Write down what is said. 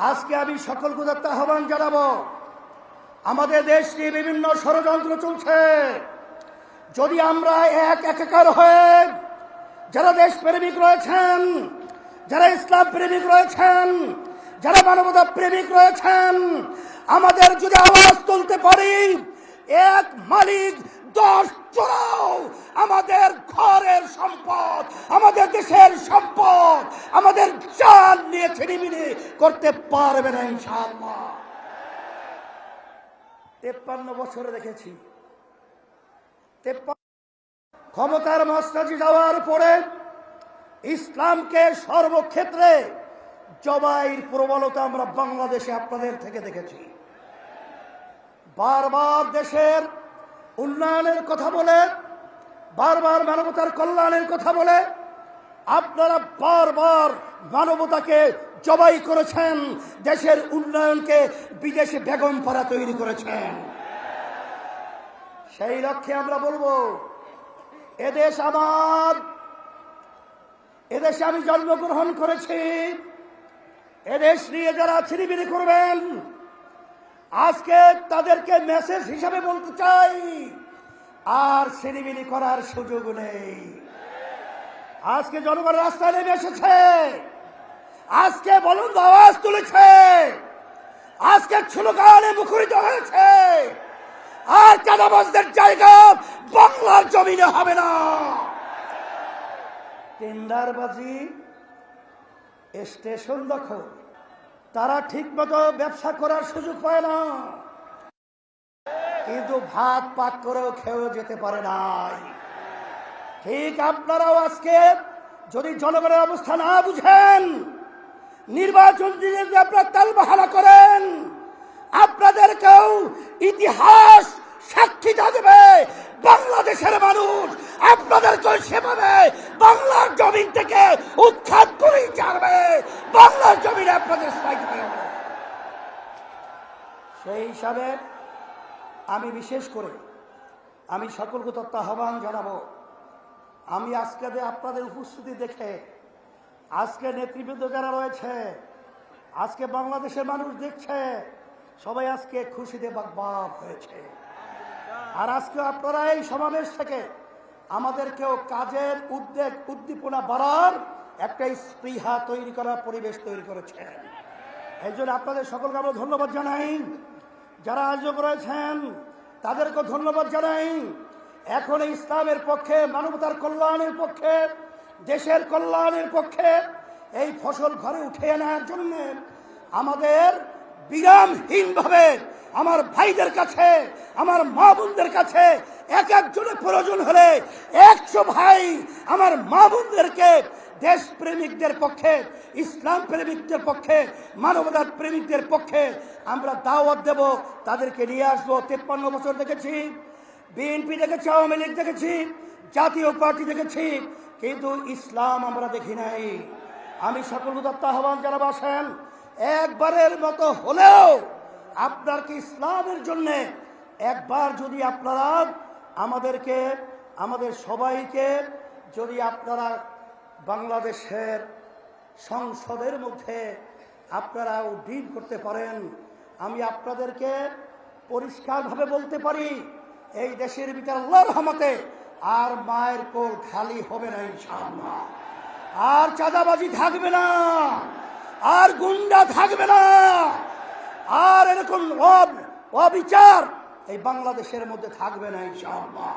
আজকে আমি সকলকে একটা আহ্বান জানাবো, আমাদের দেশ নিয়ে বিভিন্ন ষড়যন্ত্র চলছে। যদি আমরা একাকার হয়ে যারা দেশ প্রেমিক রয়েছেন, যারা ইসলাম প্রেমিক রয়েছেন, যারা মানবতা প্রেমিক রয়েছেন, আমাদের যদি আওয়াজ তুলতে পারি, এক মালিক 10 চোরাও আমাদের ঘরের সম্পদ, আমাদের দেশের সম্পদ, আমাদের জান নিয়ে ছিনিমিনি করতে পারবে না ইনশাআল্লাহ। 53 বছরে দেখেছি, ক্ষমতার মসনদে যাওয়ার পরে ইসলামকে সর্বক্ষেত্রে জবাইয়ের প্রবলতা আমরা বাংলাদেশে আপনাদের থেকে দেখেছি। বারবার দেশের উন্নয়নের কথা বলে, বারবার মানবতার কল্যাণের কথা বলে আপনারা বারবার মানবতাকে জবাই করেছেন, দেশের উন্নয়নকে বিদেশে বেগম পাড়া তৈরি করেছেন। সেই লক্ষ্যে আমরা বলবো, এদেশ আমার, এদেশে আমি জন্মগ্রহণ করেছি, এদেশ নিয়ে যারা ছিনিমিনি করবেন, আজকে তাদেরকে মেসেজ হিসাবে বলতে চাই, আর ছিনিমিনি করার সুযোগ নেই। আজকে জনগণ রাস্তায় নেমে এসেছে, আজকে বলুন আওয়াজ তুলেছে, আজকে স্লোগানে মুখরিত হয়েছে, আর চাঁদাবাজদের জায়গা বাংলার জমিনে হবে না। টেন্ডারবাজি, স্টেশন দখল, তারা ঠিক মতো ব্যবসা করার সুযোগ পায় না, কিন্তু ভাত পাক করেও খেয়েও যেতে পারে নাই। ঠিক আপনারাও আজকে যদি জনগণের অবস্থা না বুঝেন, নির্বাচন দিনে যদি আপনারা তালবাহানা করেন, আপনাদেরকেও ইতিহাস সাক্ষী থাকবে, বাংলাদেশের মানুষ আপনাদেরকেও সেভাবে বাংলার জমিন থেকে উৎখাত করেই ছাড়বে, বাংলার জমিনে আপনাদের স্থায়ী থাকবে। সেই হিসাবে আমি বিশেষ করে আমি সকলকে তথ্য আহ্বান জানাবো, আমি আজকে আপনাদের উপস্থিতি দেখে, আজকে নেতৃবৃন্দ যারা রয়েছে, আজকে বাংলাদেশের মানুষ দেখছে, সবাই আজকে খুশিতে বাগবাগ হয়েছে। আর আজকে আপনারা এই সমাবেশ থেকে আমাদেরকেও কাজের উদ্যোগ উদ্দীপনা বাড়ার একটা স্পৃহা তৈরি করার পরিবেশ তৈরি করেছেন। এই জন্য আপনাদের সকলকে আমরা ধন্যবাদ জানাই। যারা আয়োজক রয়েছেন তাদেরকেও ধন্যবাদ জানাই। এখন ইসলামের পক্ষে, মানবতার কল্যাণের পক্ষে, দেশের কল্যাণের পক্ষে এই ফসল ঘরে উঠে আনার জন্য আমাদের বিরামহীনভাবে আমার ভাইদের কাছে, আমার মা বোনদের কাছে এক একজনের প্রয়োজন হলে 100 ভাই আমার মা বোনদেরকে দেশ প্রেমিকদের পক্ষে, ইসলাম প্রেমিকদের পক্ষে, মানবতার প্রেমিকদের পক্ষে আমরা দাওয়াত দেব, তাদেরকে নিয়ে আসবো। 53 বছর দেখেছি, বিএনপি দেখেছি, আওয়ামী লীগ দেখেছি, জাতীয় পার্টি দেখেছি, কিন্তু ইসলাম আমরা দেখি নাই। আমি সকল উদাত্ত আহ্বান জানাবো, আসেন একবারের মতো হলেও আপনার কি ইসলামের জন্য একবার যদি আপনারা আমাদেরকে, আমাদের সবাইকে যদি আপনারা বাংলাদেশের সংসদের মধ্যে আপনারা উড্ডীন করতে পারেন, আমি আপনাদেরকে পরিষ্কারভাবে বলতে পারি, এই দেশের ভিতরে আল্লাহর রহমতে আর মায়ের কোল খালি হবে না ইনশাআল্লাহ। আর চাঁদাবাজি থাকবে না, আর গুন্ডা থাকবে না, আর এরকম অবিচার এই বাংলাদেশের মধ্যে থাকবে না ইনশাআল্লাহ।